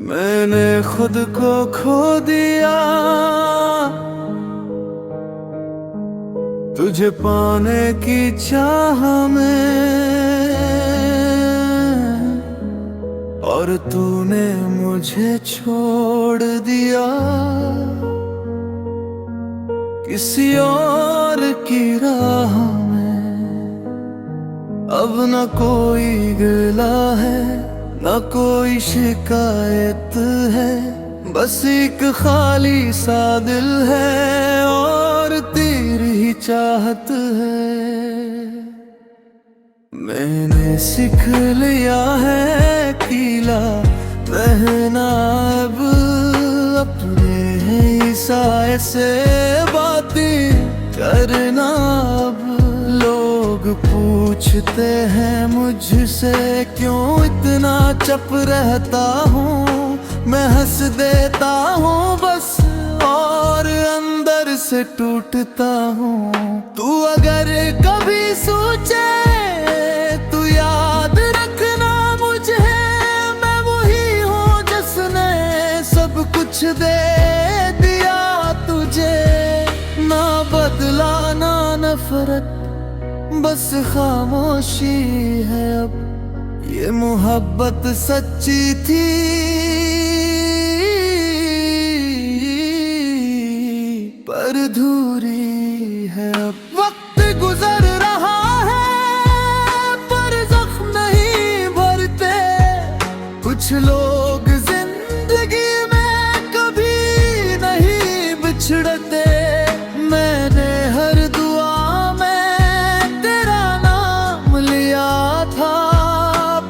मैंने खुद को खो दिया तुझे पाने की चाह में, और तूने मुझे छोड़ दिया किसी और की राह में। अब न कोई गिला है न कोई शिकायत है, बस एक खाली सा दिल है और तेरी ही चाहत है। मैंने सीख लिया है कीला रहना अब अपने ही साए से बातें करना। अब लोग पूछते हैं मुझसे क्यों इतना चुप रहता हूँ, मैं हंस देता हूँ बस और अंदर से टूटता हूँ। तू अगर कभी सोचे तू याद रखना मुझे, मैं वही हूँ जिसने सब कुछ दे दिया तुझे। ना बदला ना नफरत बस खामोशी है अब, ये मोहब्बत सच्ची थी पर अधूरी है अब। वक्त गुजर रहा है पर जख्म नहीं भरते, कुछ लोग जिंदगी में कभी नहीं बिछड़ते। मैंने हर दुआ में तेरा नाम लिया था,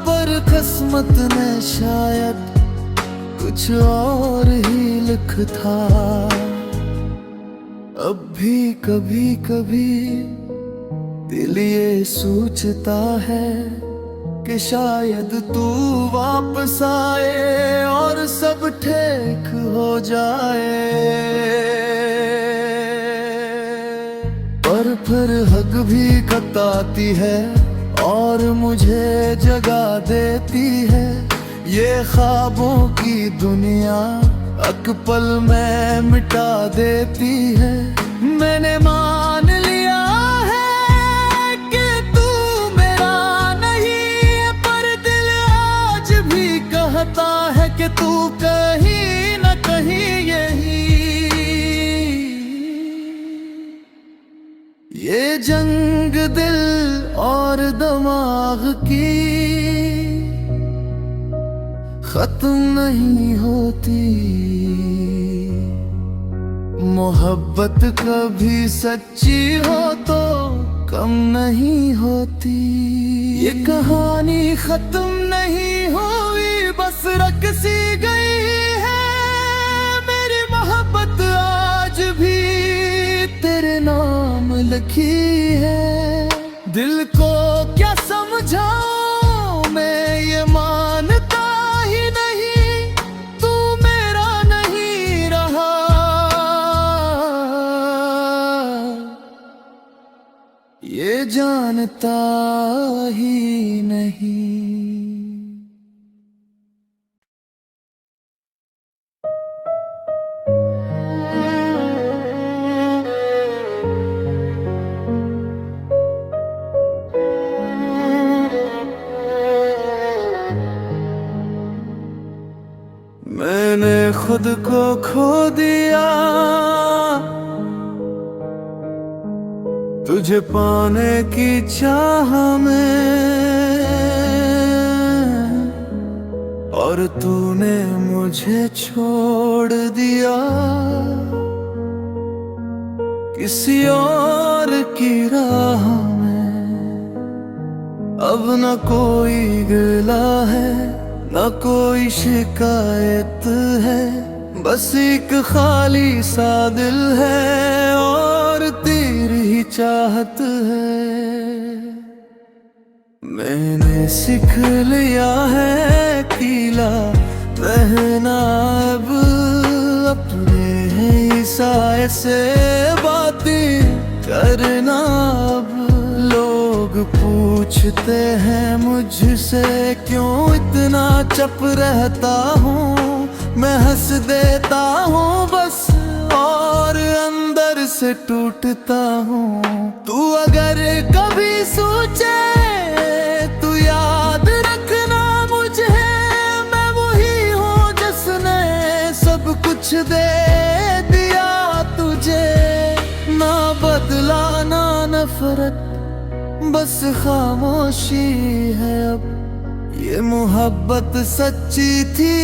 पर किस्मत ने शायद कुछ और ही लिख था। अब भी कभी कभी दिल ये सोचता है कि शायद तू वापस आए और सब ठीक हो जाए, पर फिर हक भी कताती है और मुझे जगा देती है। ये ख्वाबों की दुनिया एक पल में मिटा देती है। मैंने मान लिया है कि तू मेरा नहीं, पर दिल आज भी कहता है कि तू कहीं न कहीं यही। ये जंग दिल और दिमाग की खत्म नहीं होती, मोहब्बत कभी सच्ची हो तो कम नहीं होती। ये कहानी खत्म नहीं हुई बस रख सी गई है, मेरी मोहब्बत आज भी तेरे नाम लिखी है। दिल को क्या समझाऊं मैं ये मानता ही नहीं, तू मेरा नहीं रहा ये जानता ही नहीं। मैंने खुद को खो दिया तुझे पाने की चाह में, और तूने मुझे छोड़ दिया किसी और की राह में। अब न कोई गिला है न कोई शिकायत है, बस एक खाली सा दिल है और तेरी ही चाहत है। मैंने सीख लिया है कीला रहना अब अपने ही साए से बातें करना। अब लोग पूछते हैं मुझसे क्यों इतना चुप रहता हूँ, मैं हंस देता हूँ बस और अंदर से टूटता हूँ। तू अगर कभी सोचे तू याद रखना मुझे, मैं वही हूँ जिसने सब कुछ दे दिया तुझे। ना बदला ना नफरत, बस खामोशी है अब। ये मोहब्बत सच्ची थी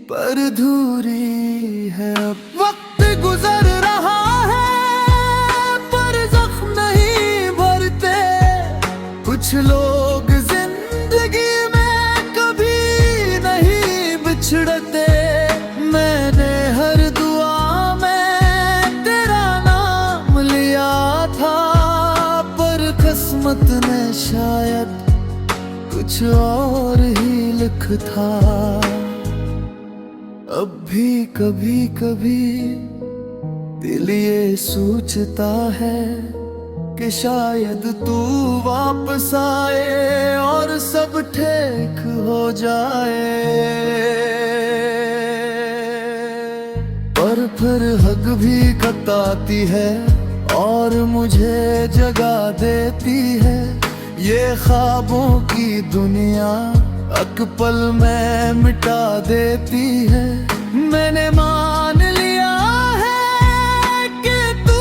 पर अधूरी है अब। वक्त गुजर रहा है पर जख्म नहीं भरते। कुछ लोग जिंदगी में कभी नहीं बिछड़ते। मैंने हर दुआ में तेरा नाम लिया था, पर किस्मत ने शायद कुछ और ही लिख था। अब भी कभी कभी दिल ये सोचता है कि शायद तू वापस आए और सब ठीक हो जाए। पर फिर हक भी कताती है और मुझे जगा देती है। ये ख्वाबों की दुनिया एक पल में मिटा देती है। मैंने मान लिया है कि तू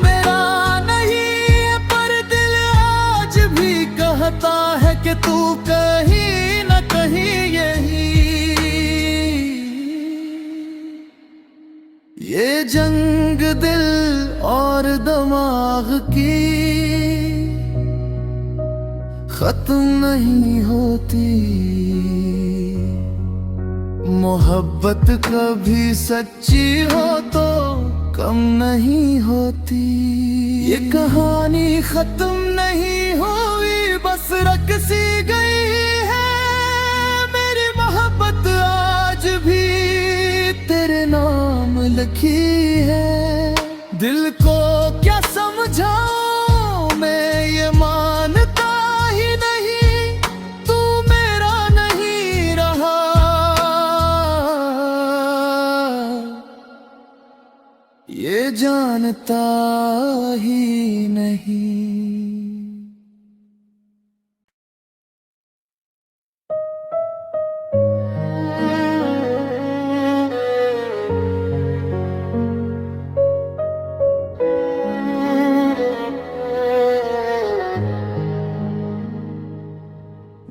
मेरा नहीं, पर दिल आज भी कहता है कि तू कहीं न कहीं यही। ये जंग दिल और दिमाग की खत्म नहीं होती। मोहब्बत कभी सच्ची हो तो कम नहीं होती। ये कहानी खत्म नहीं हुई, बस रख सी गई है। मेरी मोहब्बत आज भी तेरे नाम लिखी है। दिल को क्या समझाऊं मैं, ये मानता ही नहीं तू मेरा नहीं रहा। ये जानता ही नहीं।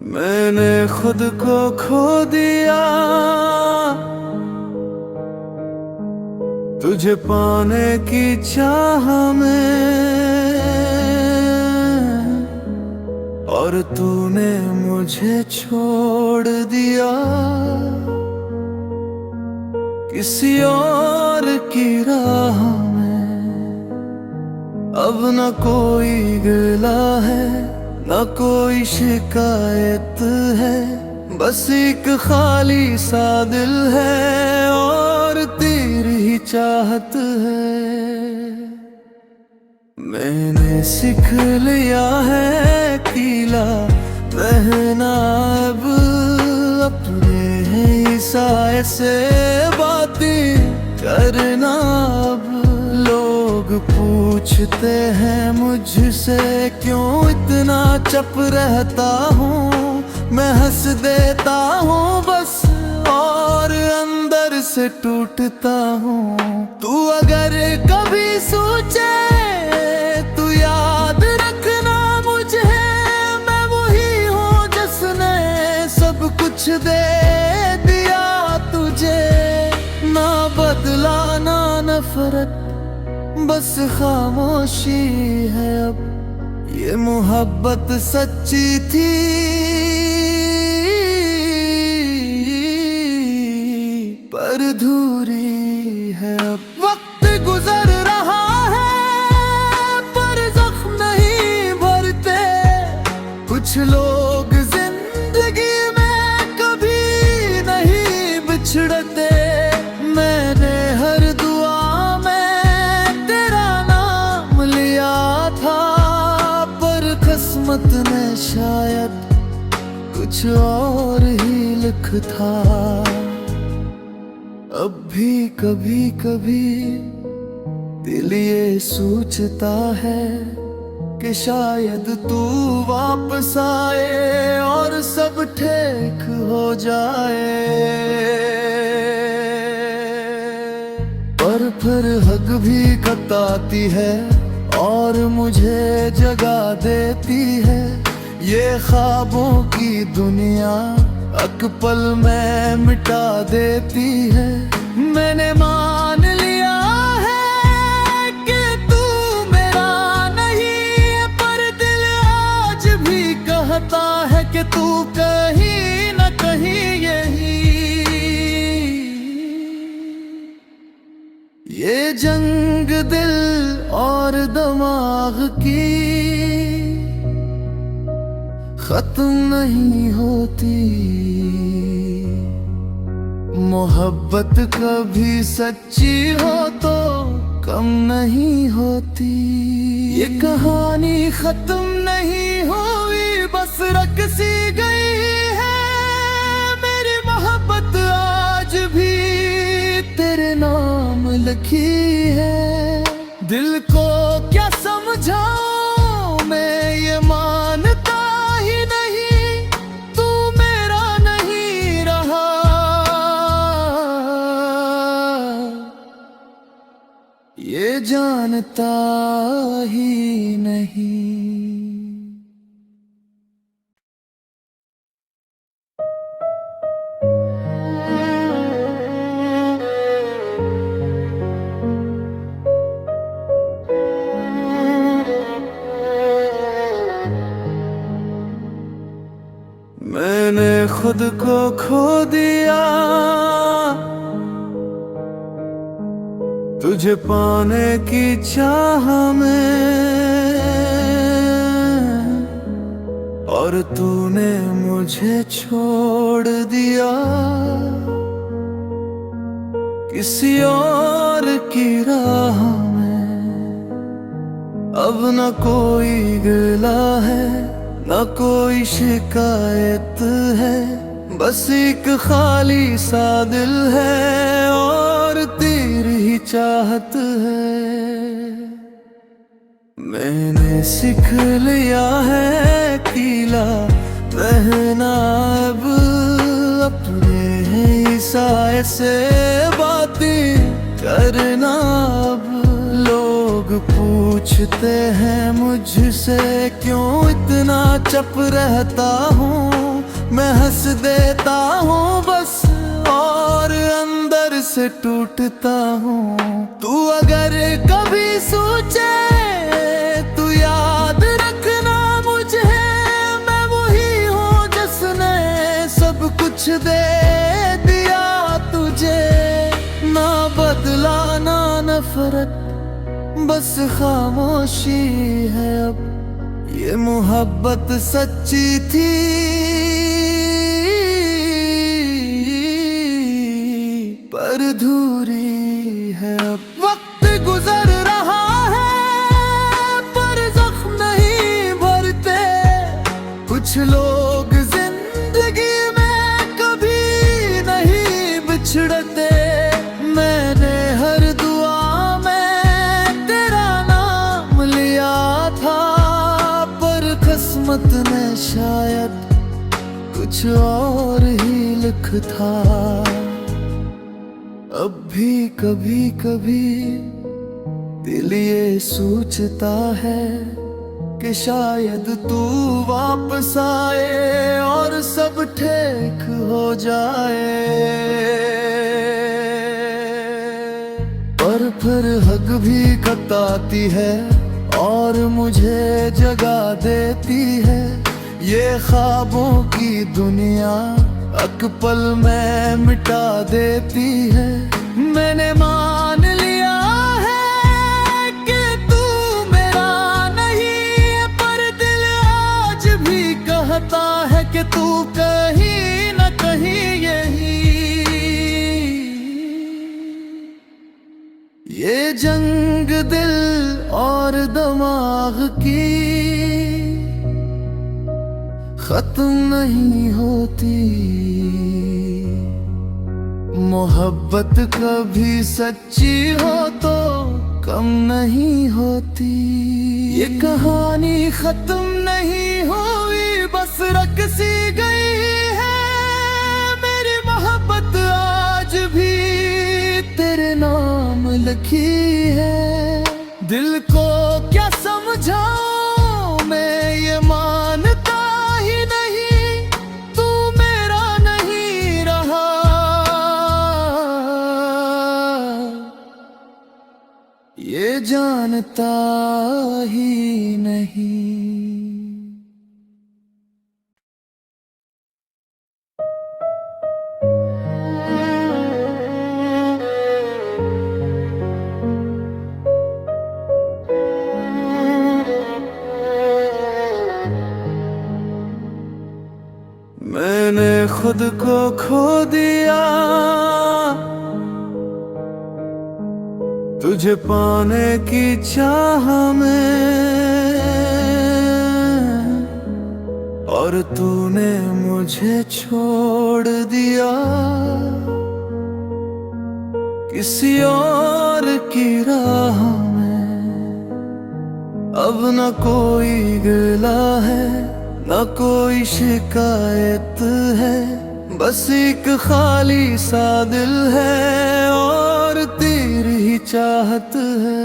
मैंने खुद को खो दिया तुझे पाने की चाह में, और तूने मुझे छोड़ दिया किसी और की राह में। अब न कोई गिला है न कोई शिकायत है, बस एक खाली सा दिल है और तेरी चाहत है। मैंने सीख लिया है कीला रहना अब, अपने ही साए से बातें करना अब। लोग पूछते हैं मुझसे क्यों इतना चुप रहता हूँ, मैं हंस देता हूँ बस और अंदर से टूटता हूँ। तू अगर कभी सोचे तू याद रखना मुझे, मैं वही हूँ जिसने सब कुछ दे दिया तुझे। ना बदला ना नफरत, बस खामोशी है अब। ये मोहब्बत सच्ची थी पर अधूरी है अब। वक्त गुजर रहा है पर जख्म नहीं भरते। कुछ लोग जिंदगी में कभी नहीं बिछड़ते। मैंने हर दुआ में तेरा नाम लिया था, पर किस्मत ने शायद कुछ और ही लिख था। अब भी कभी कभी दिल ये सोचता है कि शायद तू वापस आए और सब ठीक हो जाए। पर फिर हक भी कताती है और मुझे जगा देती है। ये ख्वाबों की दुनिया एक पल में मिटा देती है। मैंने मान लिया है कि तू मेरा नहीं, पर दिल आज भी कहता है कि तू कहीं न कहीं यही। ये जंग दिल और दिमाग की खत्म नहीं होती। मोहब्बत कभी सच्ची हो तो कम नहीं होती। ये कहानी खत्म नहीं हुई, बस रख सी गई है। मेरी मोहब्बत आज भी तेरे नाम लिखी है। दिल को क्या समझाऊं मैं, ये मानता ही नहीं, तू मेरा नहीं रहा। ये जानता ही नहीं। मैंने खुद को खो दिया तुझे पाने की चाह में, और तूने मुझे छोड़ दिया किसी और की राह में। अब न कोई गिला है न कोई शिकायत है, बस एक खाली सा दिल है और तेरी चाहत है। मैंने सीख लिया है कीला रहना अब अपने ही साए से बातें करना। अब लोग पूछते हैं मुझसे क्यों इतना चुप रहता हूँ। मैं हंस देता हूँ बस और अंदर से टूटता हूँ। तू अगर कभी सोचे तू याद रखना मुझे, मैं वही हूँ जिसने सब कुछ दे दिया तुझे। ना बदला ना नफरत, बस खामोशी है अब। ये मोहब्बत सच्ची थी पर अधूरी है अब। वक्त गुजर रहा है पर जख्म नहीं भरते। कुछ लोग जिंदगी में कभी नहीं बिछड़ते। मैंने हर दुआ में तेरा नाम लिया था, पर किस्मत ने शायद कुछ और ही लिख था। अब भी कभी कभी दिल ये सोचता है कि शायद तू वापस आए और सब ठीक हो जाए। पर फिर हक भी कताती है और मुझे जगा देती है। ये ख्वाबों की दुनिया एक पल में मिटा देती है। मैंने मान लिया है कि तू मेरा नहीं, पर दिल आज भी कहता है कि तू कहीं न कहीं यही। ये जंग दिल और दिमाग की खत्म नहीं होती। मोहब्बत कभी सच्ची हो तो कम नहीं होती। ये कहानी खत्म नहीं हुई, बस रख सी गई है। मेरी मोहब्बत आज भी तेरे नाम लिखी है। दिल को क्या समझाऊं मैं, ये मानता ही नहीं, तू मेरा नहीं रहा। ये जानता ही नहीं। मैंने खुद को खो दिया तुझे पाने की चाह में, और तूने मुझे छोड़ दिया किसी और की राह में। अब न कोई गिला है, न कोई शिकायत है, बस एक खाली सा दिल है और तेरी ही चाहत है।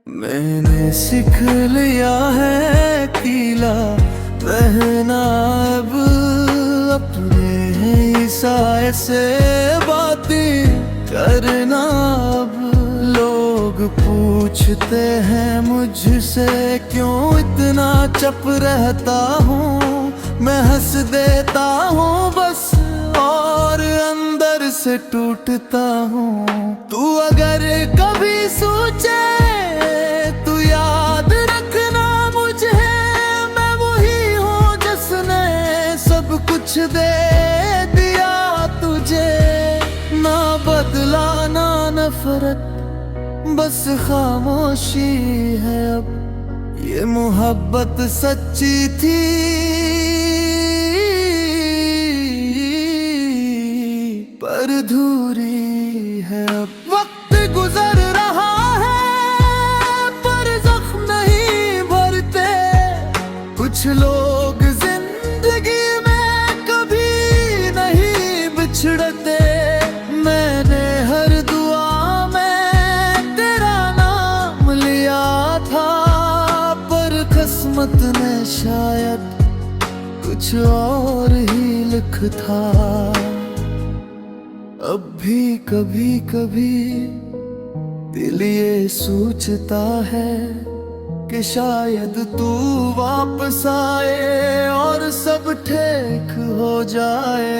मैंने सीख लिया है कीला रहना अब अपने ही साए से बातें करना। अब लोग पूछते हैं मुझसे क्यों इतना चुप रहता हूँ, मैं हंस देता हूँ बस और अंदर से टूटता हूँ। तू अगर कभी सोचे तू याद रखना मुझे, मैं वही हूँ जिसने सब कुछ दे दिया तुझे। ना बदला ना नफरत, बस खामोशी है अब। ये मोहब्बत सच्ची थी पर अधूरी है अब। वक्त गुजर रहा है पर जख्म नहीं भरते। कुछ लोग जिंदगी में कभी नहीं बिछड़ते। मैंने हर दुआ में तेरा नाम लिया था, पर किस्मत ने शायद कुछ और ही लिख था। अब भी कभी कभी दिल ये सोचता है कि शायद तू वापस आए और सब ठीक हो जाए।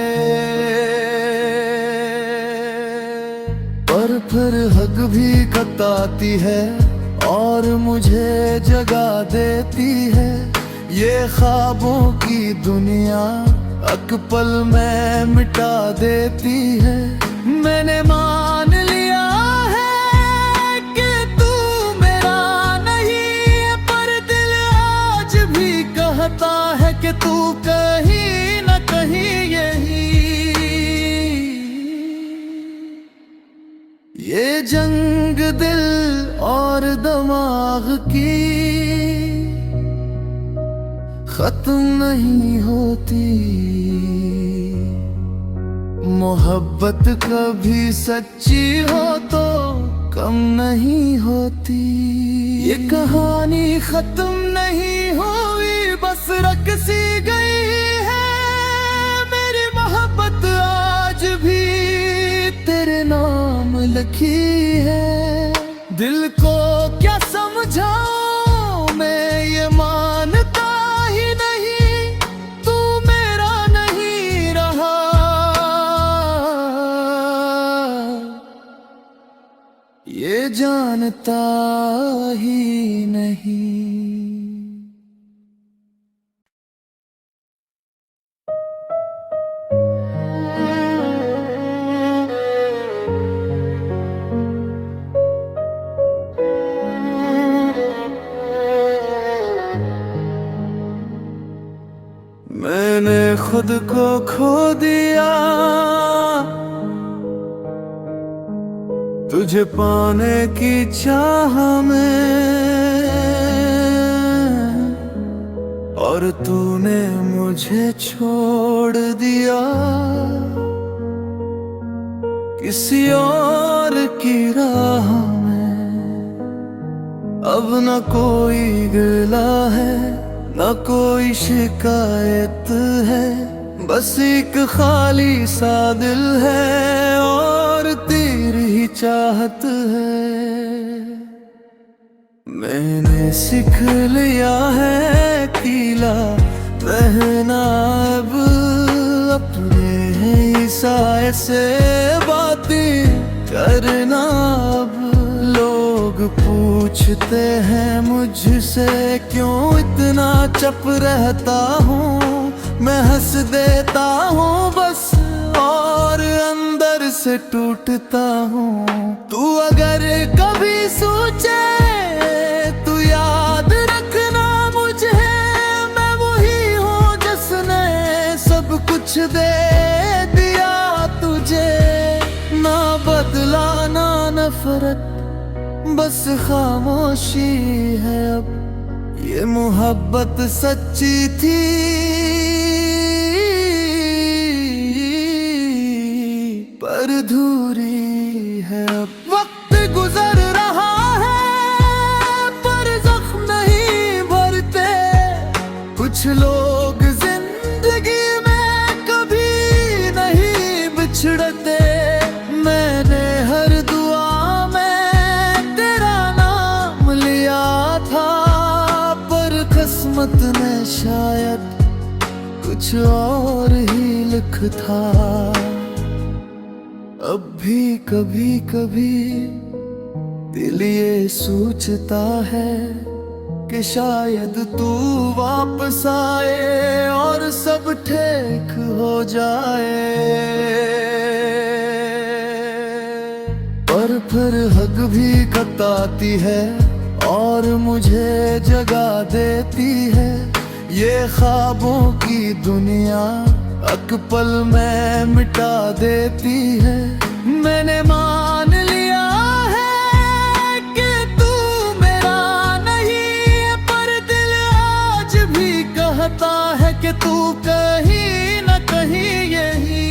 पर फिर हक भी कताती है और मुझे जगा देती है। ये ख्वाबों की दुनिया एक पल में मिटा देती है। मैंने मान लिया है कि तू मेरा नहीं, पर दिल आज भी कहता है कि तू कहीं न कहीं यही। ये जंग दिल और दिमाग की खत्म नहीं होती। मोहब्बत कभी सच्ची हो तो कम नहीं होती। ये कहानी खत्म नहीं हुई, बस रख सी गई है। मेरी मोहब्बत आज भी तेरे नाम लिखी है। दिल को क्या समझाऊं मैं, ये मानता ही नहीं, तू मेरा नहीं रहा। ये जानता ही नहीं। मैंने खुद को खो दिया तुझे पाने की चाह में, और तूने मुझे छोड़ दिया किसी और की राह में। अब न कोई गिला है न कोई शिकायत है, बस एक खाली सा दिल है और तेरी ही चाहत है। मैंने सीख लिया है कीला रहना अब अपने ही साए से बातें करना। अब लोग पूछते हैं मुझसे क्यों इतना चुप रहता हूँ, मैं हंस देता हूँ बस और अंदर से टूटता हूँ। तू अगर कभी सोचे तू याद रखना मुझे, मैं वही हूँ जिसने सब कुछ दे दिया तुझे। ना बदला ना नफरत बस खामोशी है अब, ये मोहब्बत सच्ची थी पर अधूरी है अब। वक्त गुजर रहा है पर जख्म नहीं भरते, कुछ लोग जिंदगी में कभी नहीं बिछड़ते। मैंने हर दुआ में तेरा नाम लिया था, पर किस्मत ने शायद कुछ और ही लिख था। अब भी कभी कभी दिल ये सोचता है कि शायद तू वापस आए और सब ठीक हो जाए, पर फिर हक भी कताती है और मुझे जगा देती है। ये ख्वाबों की दुनिया एक पल में मिटा देती है। मैंने मान लिया है कि तू मेरा नहीं, पर दिल आज भी कहता है कि तू कहीं न कहीं यही।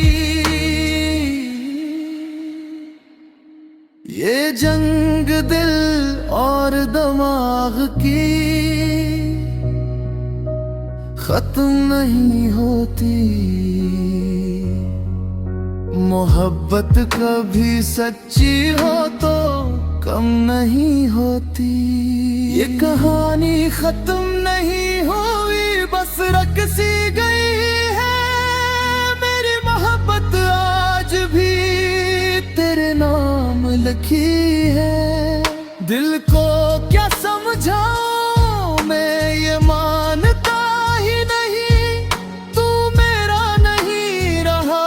ये जंग दिल और दिमाग की खत्म नहीं होती, मोहब्बत कभी सच्ची हो तो कम नहीं होती। ये कहानी खत्म नहीं हुई बस रख सी गई है, मेरी मोहब्बत आज भी तेरे नाम लिखी है। दिल को क्या समझाऊं मैं ये मानता ही नहीं, तू मेरा नहीं रहा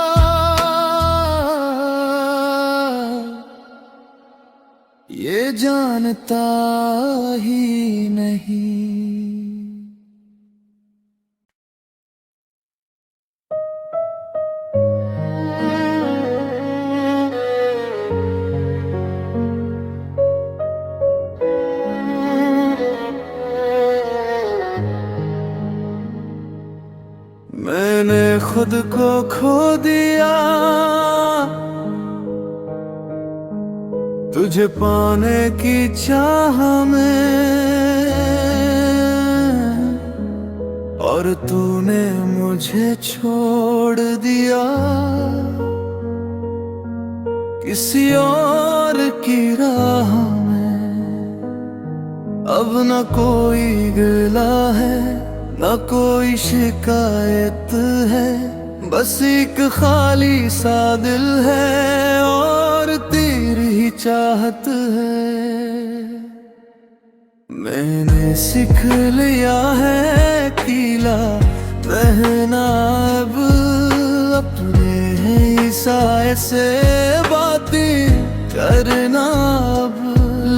ये जानता ही नहीं। मैंने खुद को खो दिया तुझे पाने की चाह में, और तूने मुझे छोड़ दिया किसी और की राह में। अब न कोई गिला है न कोई शिकायत है, बस एक खाली सा दिल है और तेरी ही चाहत है। मैंने सीख लिया है कीला रहना अब अपने ही साए से बातें करना। अब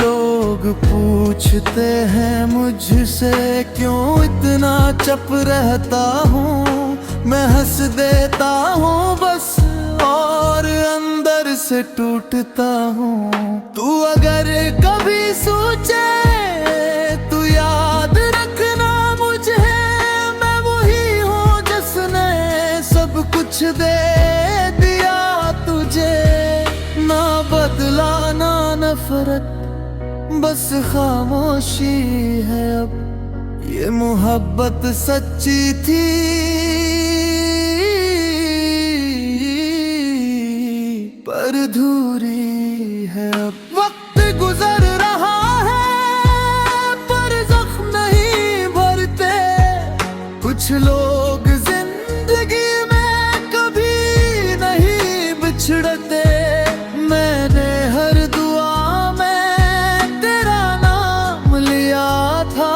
लोग पूछते हैं मुझसे क्यों इतना चुप रहता हूँ, मैं हंस देता हूँ बस और अंदर से टूटता हूँ। तू अगर कभी सोचे तू याद रखना मुझे, मैं वही हूँ जिसने सब कुछ दे दिया तुझे। ना बदला ना नफरत, बस खामोशी है अब। ये मोहब्बत सच्ची थी पर अधूरी है अब। वक्त गुजर रहा है पर जख्म नहीं भरते। कुछ लोग जिंदगी में कभी नहीं बिछड़ते। मैंने हर दुआ में तेरा नाम लिया था,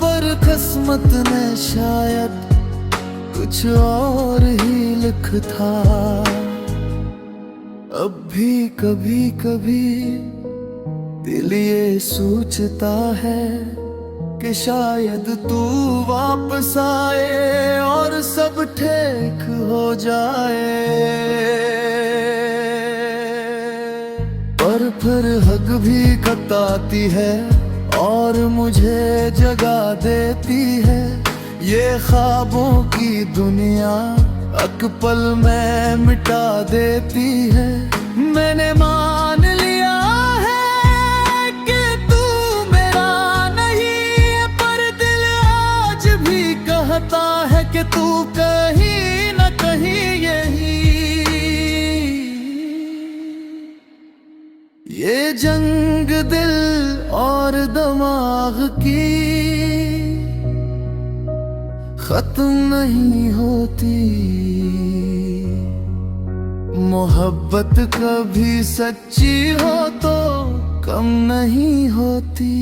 पर किस्मत ने शायद कुछ और ही लिख था। अब भी कभी कभी दिल ये सोचता है कि शायद तू वापस आए और सब ठीक हो जाए। पर फिर हक भी कताती है और मुझे जगा देती है। ये ख्वाबों की दुनिया एक पल में मिटा देती है। मैंने मान लिया है कि तू मेरा नहीं, पर दिल आज भी कहता है कि तू कहीं न कहीं यही। ये जंग दिल और दिमाग की खत्म नहीं होती। मोहब्बत कभी सच्ची हो तो कम नहीं होती।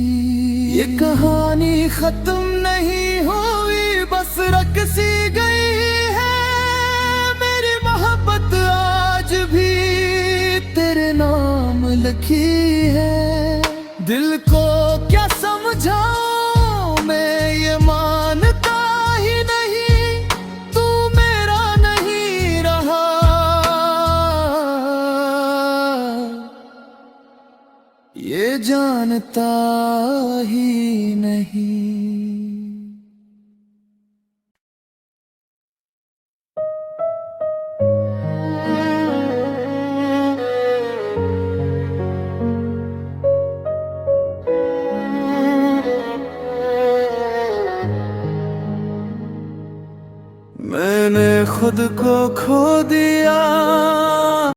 ये कहानी खत्म नहीं हुई, बस रख सी गई है। मेरी मोहब्बत आज भी तेरे नाम लिखी है। दिल को क्या समझाऊं मैं, ये मानता ही नहीं तू मेरा नहीं रहा। ये जानता ही नहीं। मैंने खुद को खो दिया।